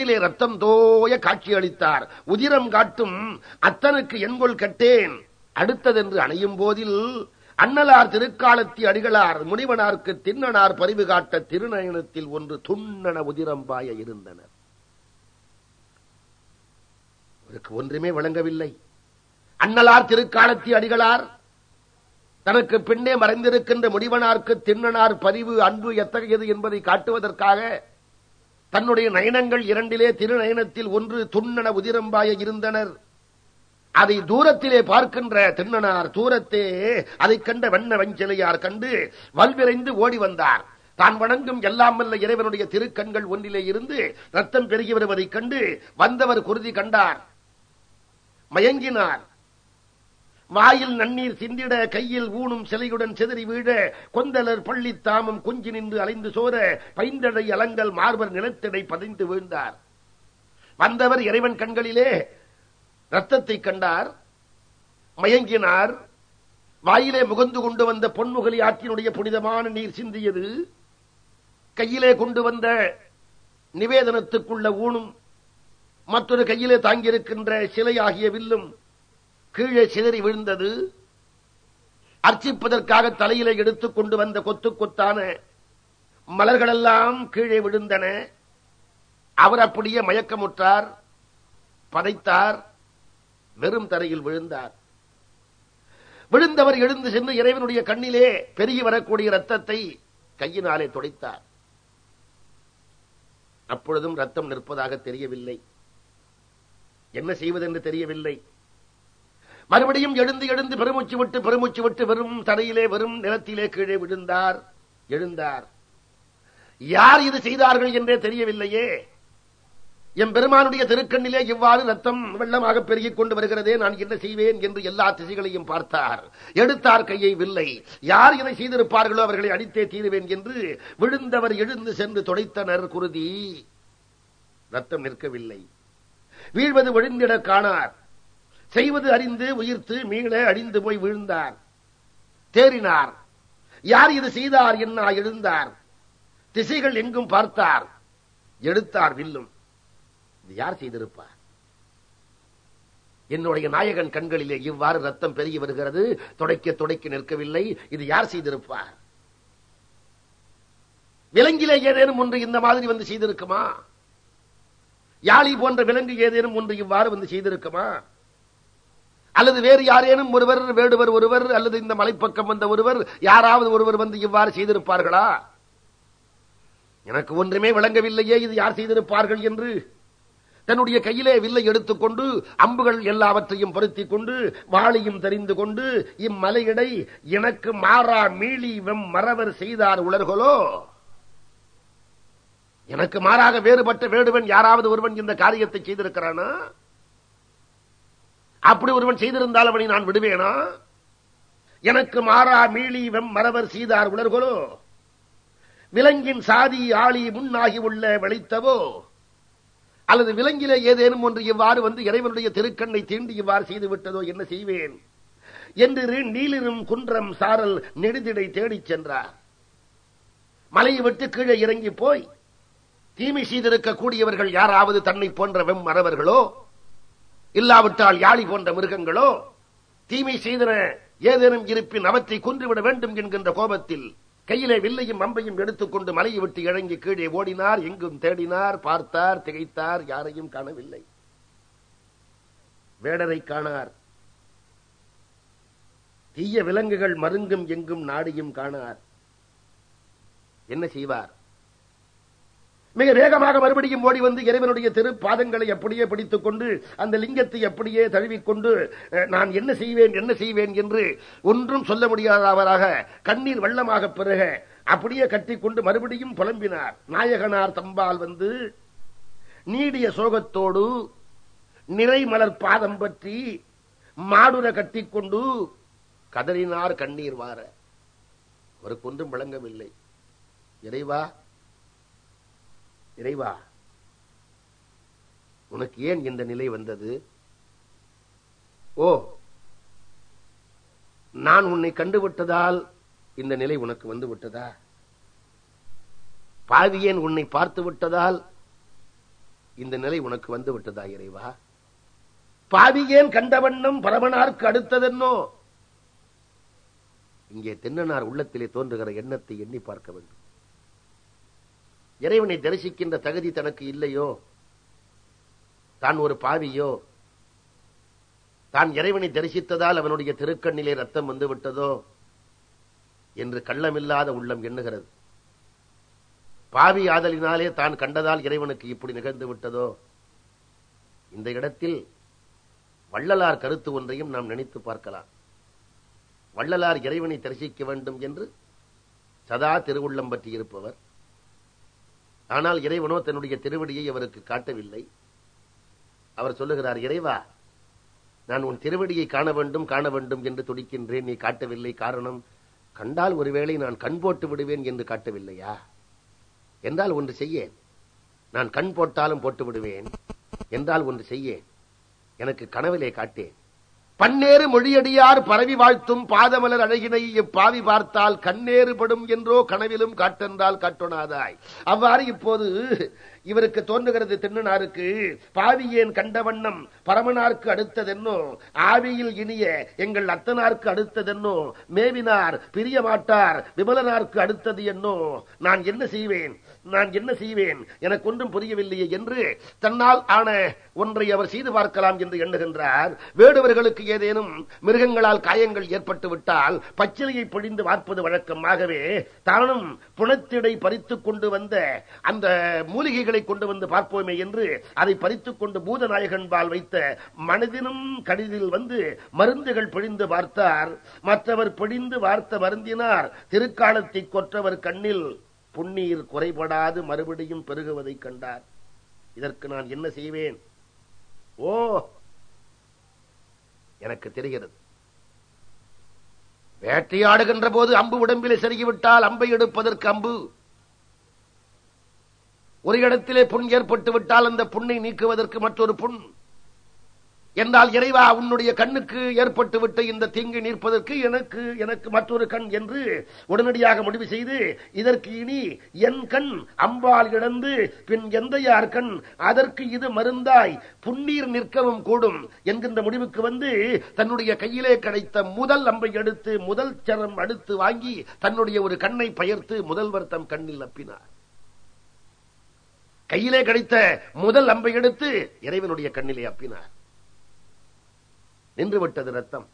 ரத்தம் தோய காட்சி அளித்தார். உதிரம் காட்டும் அத்தனுக்கு என்கொள் கட்டேன் அடுத்ததென்று அணையும் போதில் அண்ணலார் திருக்காலத்தி அடிகளார் முனிவனார்க்கு திண்ணனார் பரிவு காட்ட திருநயனத்தில் ஒன்று துண்ணன உதிரம்பாய இருந்தனர். அவருக்கு ஒன்றுமே வழங்கவில்லை. அண்ணலார் திருக்காலத்தி அடிகளார் தனக்கு பின்னே மறைந்திருக்கின்ற முனிவனார்க்கு திண்ணனார் பரிவு அன்பு எத்தகையது என்பதை காட்டுவதற்காக தன்னுடைய நயனங்கள் இரண்டிலே திருநயனத்தில் ஒன்று துண்ணன உதிரம்பாய இருந்தனர். அதை தூரத்திலே பார்க்கின்ற திண்ணனார் தூரத்தே அதை கண்ட வண்ண வஞ்சிலையார் கண்டு வல்விரைந்து ஓடி வந்தார். தான் வணங்கும் எல்லாம் வல்ல இறைவனுடைய திருக்கண்கள் ஒன்றிலே இருந்து ரத்தம் பெருகி வருவதைக் கண்டு வந்தவர் குருதி கண்டார், மயங்கினார். வாயில் நன்னீர் சிந்திட கையில் ஊனும் சிலையுடன் சிதறி வீழ கொந்தலர் பள்ளி தாமம் குஞ்சி நின்று அலைந்து சோர பைந்தடை அலங்கல் மார்பர் நிலத்திடை பதிந்து வீழ்ந்தார். வந்தவர் இறைவன் கண்களிலே ரத்தத்தை கண்டார், மயங்கினார். வாயிலே முகந்து கொண்டு வந்த பொன்முகலி ஆற்றினுடைய புனிதமான நீர் சிந்தியது. கையிலே கொண்டு வந்த நிவேதனத்துக்குள்ள ஊனும் மற்றொரு கையிலே தாங்கியிருக்கின்ற சிலை ஆகிய வில்லும் கீழே சிதறி விழுந்தது. அர்ச்சிப்பதற்காக தலையிலே எடுத்துக் கொண்டு வந்த கொத்து கொத்தான மலர்களெல்லாம் கீழே விழுந்தன. அவர் அப்படியே மயக்கமுற்றார், பதைத்தார், வெறும் தரையில் விழுந்தார். விழுந்தவர் எழுந்து சென்று இறைவனுடைய கண்ணிலே பெருகி வரக்கூடிய ரத்தத்தை கையினாலே துடைத்தார். அப்பொழுதும் ரத்தம் நிற்பதாக தெரியவில்லை. என்ன செய்வதென்று தெரியவில்லை. மறுபடியும் எழுந்து எழுந்து பெருமூச்சு விட்டு வெறும் தரையிலே வெறும் நிலத்திலே கீழே விழுந்தார். எழுந்தார். யார் இது செய்தார்கள் என்றே தெரியவில்லையே. என் பெருமானுடைய திருக்கண்ணிலே இவ்வாறு ரத்தம் வெள்ளமாக பெருகிக் கொண்டு வருகிறதே, நான் என்ன செய்வேன் என்று எல்லா திசைகளையும் பார்த்தார். எடுத்தார் கையை வில்லை. யார் இதை செய்திருப்பார்களோ அவர்களை அடித்தே தீருவேன் என்று விழுந்தவர் எழுந்து சென்று துடைத்தனர் குருதி. ரத்தம் நிற்கவில்லை. வீழ்வது விழுந்திட காணார். செய்வது அறிந்து உயிர்த்து மீள அடிந்து போய் விழுந்தார். தேறினார். யார் இது செய்தார் என்ன எழுந்தார். திசைகள் எங்கும் பார்த்தார். எடுத்தார் வில்லும். இது யார் செய்திருப்பார்? என்னுடைய நாயகன் கண்களிலே இவ்வாறு ரத்தம் பெருகி வருகிறது, துடைக்க நிற்கவில்லை. இது யார் செய்திருப்பார்? விலங்கிலே ஏதேனும் ஒன்று இந்த மாதிரி வந்து செய்திருக்குமா? யாழி போன்ற விலங்கு ஏதேனும் ஒன்று இவ்வாறு வந்து செய்திருக்குமா? அல்லது வேறு யாரேனும் ஒருவர், வேடுவர் ஒருவர், அல்லது இந்த மலைப்பக்கம் வந்த ஒருவர், யாராவது ஒருவர் வந்து இவ்வாறு செய்திருப்பார்களா? எனக்கு ஒன்றுமே விளங்கவில்லையே, இது யார் செய்திருப்பார்கள் என்று. தன்னுடைய கையிலே வில்லை எடுத்துக்கொண்டு அம்புகள் எல்லாவற்றையும் பொருத்திக் கொண்டு வாளையும் தெரிந்து கொண்டு இம்மலையிடை எனக்கு மாறா மீளி வெம் மறவர் செய்தார் உலர்களோ, எனக்கு மாறாக வேறுபட்ட வேடுவன் யாராவது ஒருவன் இந்த காரியத்தை செய்திருக்கிறானா? அப்படி ஒருவன் செய்திருந்தால் அவனை நான் விடுவேனா? எனக்கு மாறா மீளி வெம் மறவர் செய்தார் உலர்களோ, விலங்கின் சாதி ஆளி முன்னாகி உள்ள விளைத்தவோ, அல்லது விலங்கிலே ஏதேனும் ஒன்று இவ்வாறு வந்து இறைவனுடைய திருக்கண்ணை தீண்டி இவ்வாறு செய்து விட்டதோ, என்ன செய்வேன் என்று நீலிரும் குன்றம் சாரல் நெடுதிடை தேடிச் சென்றார். மலையை விட்டு கீழே இறங்கி போய் தீமை செய்திருக்கக்கூடியவர்கள் யாராவது தன்னை போன்ற வெம் மறவர்களோ, இல்லாவிட்டால் யாழி போன்ற மிருகங்களோ தீமை செய்தன ஏதேனும் இருப்பின் அவற்றை கொன்றுவிட வேண்டும் என்கின்ற கோபத்தில் கையிலே வில்லையும் அம்பையும் எடுத்துக்கொண்டு மலையை விட்டு இறங்கி கீழே ஓடினார். எங்கும் தேடினார், பார்த்தார், திகைத்தார், யாரையும் காணவில்லை. வேடரை காணார். தீய விலங்குகள் மருங்கும் எங்கும் நாடியும் காணார். என்ன செய்வார்? மிக வேகமாக மறுபடியும் ஓடி வந்து இறைவனுடைய திருப்பாதங்களை அப்படியே பிடித்துக் கொண்டு அந்த லிங்கத்தை அப்படியே தழுவிக்கொண்டு நான் என்ன செய்வேன் என்று ஒன்றும் சொல்ல முடியாதவராக கண்ணீர் வெள்ளமாக பிறக அப்படியே கட்டிக்கொண்டு மறுபடியும் புலம்பினார். நாயகனார் தம்பால் வந்து நீடிய சோகத்தோடு நிறைமலர் பாதம் பற்றி மாடுர கட்டிக்கொண்டு கதறினார் கண்ணீர் வார. அவருக்கு ஒன்றும் விளங்கவில்லை. இறைவா, உனக்கு ஏன் இந்த நிலை வந்தது? ஓ, நான் உன்னை கண்டுவிட்டதால் இந்த நிலை உனக்கு வந்து விட்டதா? பாவியேன் உன்னை பார்த்து விட்டதால் இந்த நிலை உனக்கு வந்து விட்டதா இறைவா? பாவியேன் கண்டவண்ணம் பரமனார்க்கு அடுத்ததென்னோ. இங்கே தென்னனார் உள்ளத்திலே தோன்றுகிற எண்ணத்தை எண்ணி பார்க்க வேண்டும். இறைவனை தரிசிக்கின்ற தகுதி தனக்கு இல்லையோ, தான் ஒரு பாவியோ, தான் இறைவனை தரிசித்ததால் அவனுடைய திருக்கண்ணிலே ரத்தம் வந்து விட்டதோ என்று கள்ளமில்லாத உள்ளம் எண்ணுகிறது. பாவி ஆதலினாலே தான் கண்டதால் இறைவனுக்கு இப்படி நிகழ்ந்து விட்டதோ. இந்த இடத்தில் வள்ளலார் கருத்து ஒன்றையும் நாம் நினைத்து பார்க்கலாம். வள்ளலார் இறைவனை தரிசிக்க வேண்டும் என்று சதா திருவுள்ளம் பற்றி இருப்பவர். ஆனால் இறைவனோ தன்னுடைய திருவடியை அவருக்கு காட்டவில்லை. அவர் சொல்லுகிறார், இறைவா, நான் உன் திருவடியை காண வேண்டும் என்று துடிக்கின்றேன், நீ காட்டவில்லை. காரணம், கண்டால் ஒருவேளை நான் கண் போட்டு விடுவேன் என்று காட்டவில்லையா? என்றால் ஒன்று செய்யேன், நான் கண் போட்டாலும் போட்டு விடுவேன் என்றால் ஒன்று செய்யேன், எனக்கு கனவிலே காட்டேன். பன்னேறு மொழியடியார் பரவி வாழ்த்தும் பாதமலர் அழகினை இப்பாவி பார்த்தால் கண்ணேறுபடும் என்றோ கனவிலும் காட்டென்றால் காட்டொணாதாய். அவ்வாறு இப்போது இவருக்கு தோன்றுகிறது தென்னனாருக்கு, பாவியேன் கண்டவண்ணம் பரமனார்க்கு அடுத்ததென்னோ, ஆவியில் இனிய எங்கள் அத்தனார்க்கு அடுத்ததென்னோ, மேவினார் பிரிய மாட்டார் விமலனார்க்கு அடுத்தது என்னோ, நான் என்ன செய்வேன் எனக்கு ஒன்றும் புரியவில்லையே என்று தன்னால் ஆன ஒன்றை அவர் செய்து பார்க்கலாம் என்று எண்ணுகின்றார். வேடுவர்களுக்கு ஏதேனும் மிருகங்களால் காயங்கள் ஏற்பட்டு விட்டால் பச்சிலையை பொழிந்து வார்ப்பது வழக்கமாகவே தானும் புனத்திடை பறித்துக் கொண்டு வந்த அந்த மூலிகைகளை கொண்டு வந்து பார்ப்போமே என்று அதை பறித்துக் கொண்டு பூதநாயகன்பால் வைத்த மனதினும் கடிதில் வந்து மருந்துகள் பொழிந்து பார்த்தார். மற்றவர் பொழிந்து வார்த்த மருந்தினார் திருக்காலத்தை கொற்றவர் கண்ணில் புண்ணீர் குறைபடாது மறுபடியும் பெருகுவதை கண்டார். இதற்கு நான் என்ன செய்வேன்? ஓ, எனக்கு தெரிகிறது. வேட்டையாடுகின்ற போது அம்பு உடம்பிலே செருகிவிட்டால் அம்பை எடுப்பதற்கு அம்பு, ஒரு இடத்திலே புண் ஏற்பட்டு விட்டால் அந்த புண்ணை நீக்குவதற்கு மற்றொரு புண் என்றால், இறைவா, உன்னுடைய கண்ணுக்கு ஏற்பட்டு விட்ட இந்த தீங்கு நீர்ப்பதற்கு எனக்கு மற்றொரு கண் என்று உடனடியாக முடிவு செய்து, இதற்கு இனி என் கண் அம்பால் இழந்து பின் எந்த யார் கண், அதற்கு இது மருந்தாய் புண்ணீர் நிற்கவும் கூடும் என்கின்ற முடிவுக்கு வந்து தன்னுடைய கையிலே கிடைத்த முதல் அம்பை எடுத்து முதல் சரம் அடுத்து வாங்கி தன்னுடைய ஒரு கண்ணை பெயர்த்து முதல்வர் தம் கண்ணில் அப்பினார். கையிலே கிடைத்த முதல் அம்பை எடுத்து இறைவனுடைய கண்ணிலே அப்பினார். நின்று விட்டது ரத்தம்.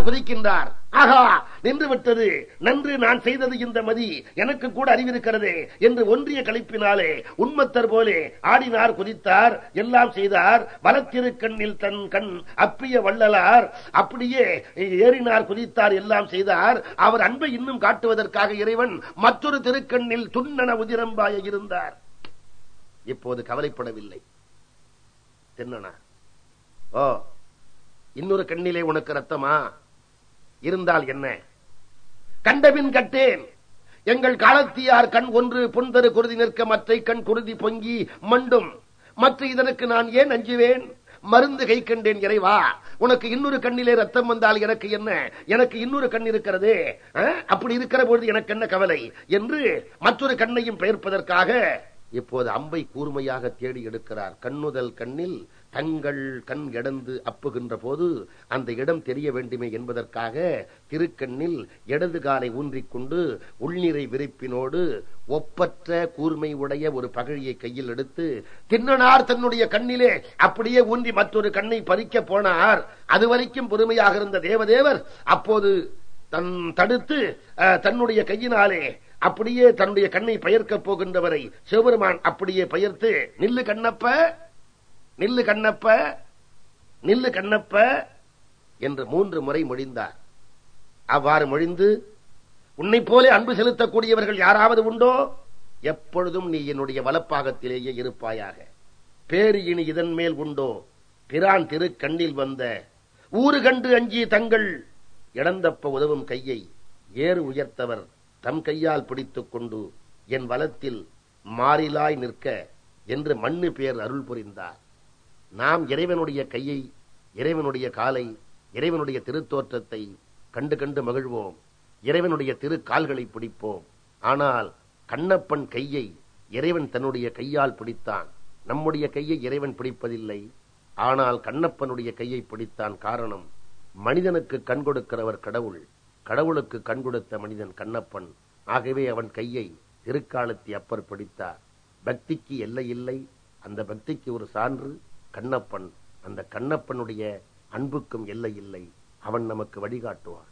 குதிக்கின்றார். ஆகா, நின்று விட்டது, நன்று, நான் செய்தது இந்த மதி, எனக்கு கூட அறிவிருக்கிறது என்று ஒன்றிய கழிப்பினாலே உண்மத்தர் போலே ஆடினார், குதித்தார், எல்லாம் செய்தார். வலத்திருக்கண்ணில் தன் கண் அப்பிய வள்ளலார் அப்படியே ஏறினார், குதித்தார், எல்லாம் செய்தார். அவர் அன்பை இன்னும் காட்டுவதற்காக இறைவன் மற்றொரு திருக்கண்ணில் துண்ணன உதிரம்பாய இருந்தார். இப்போது கவலைப்படவில்லை தென்னனார். ஓ, இன்னொரு கண்ணிலே உனக்கு ரத்தமா? இருந்தால் என்ன? கண்டபின் கட்டேன். எங்கள் காலத்தியார் கண் ஒன்று புன்தரு குருதி நிற்க மற்றை கண் குருதி பொங்கி மண்டும். மற்ற இதற்கு நான் ஏன் அஞ்சுவேன்? மருந்து கை கண்டேன். இறைவா, உனக்கு இன்னொரு கண்ணிலே ரத்தம் வந்தால் எனக்கு என்ன? எனக்கு இன்னொரு கண் இருக்கிறது. அப்படி இருக்கிற பொழுது எனக்கு என்ன கவலை என்று மற்றொரு கண்ணையும் பெயர்ப்பதற்காக இப்போது அம்பை கூர்மையாக தேடி எடுக்கிறார். கண்ணுதல் கண்ணில் தங்கள் கண் இடந்து அப்புகின்ற போது அந்த இடம் தெரிய வேண்டுமே என்பதற்காக திருக்கண்ணில் இடது காலை ஊன்றிக்கொண்டு உள்நீரை விரிப்பினோடு ஒப்பற்ற கூர்மை உடைய ஒரு பகழியை கையில் எடுத்து தின்னனார் தன்னுடைய கண்ணிலே அப்படியே ஊன்றி மற்றொரு கண்ணை பறிக்க போனார். அதுவரைக்கும் பொறுமையாக இருந்த தேவதேவர் அப்போது தடுத்து தன்னுடைய கையினாலே அப்படியே தன்னுடைய கண்ணை பெயர்க்க போகின்றவரை சிவபெருமான் அப்படியே பெயர்த்து, நில்லு கண்ணப்ப, நில்லு கண்ணப்ப, நில்லு கண்ணப்ப என்று 3 முறை மொழிந்தார். அவ்வாறு மொழிந்து, உன்னை போல அன்பு செலுத்தக்கூடியவர்கள் யாராவது உண்டோ? எப்பொழுதும் நீ என்னுடைய வலப்பாகத்திலேயே இருப்பாயாக. பேரு இனி இதன் மேல் உண்டோ? பிரான் திரு கண்ணில் வந்த ஊறு கண்டு அஞ்சி தங்கள் இழந்தப்ப உதவும் கையை ஏறு உயர்த்தவர் தம் கையால் பிடித்துக் கொண்டு என் வலத்தில் மாறிலாய் நிற்க என்று மண்ணு பேர் அருள் புரிந்தார். நாம் இறைவனுடைய கையை, இறைவனுடைய காலை, இறைவனுடைய திருத்தோற்றத்தை கண்டு கண்டு மகிழ்வோம். இறைவனுடைய திரு கால்களை பிடிப்போம். ஆனால் கண்ணப்பன் கையை இறைவன் தன்னுடைய கையால் பிடித்தான். நம்முடைய கையை இறைவன் பிடிப்பதில்லை. ஆனால் கண்ணப்பனுடைய கையை பிடித்தான். காரணம், மனிதனுக்கு கண் கொடுக்கிறவர் கடவுள், கடவுளுக்கு கண் கொடுத்த மனிதன் கண்ணப்பன். ஆகவே அவன் கையை திருக்காலத்தி அப்பர் பிடித்தார். பக்திக்கு எல்லை இல்லை. அந்த பக்திக்கு ஒரு சான்று கண்ணப்பன். அந்த கண்ணப்பனுடைய அன்புக்கும் எல்லை இல்லை. அவன் நமக்கு வழிகாட்டுவான்.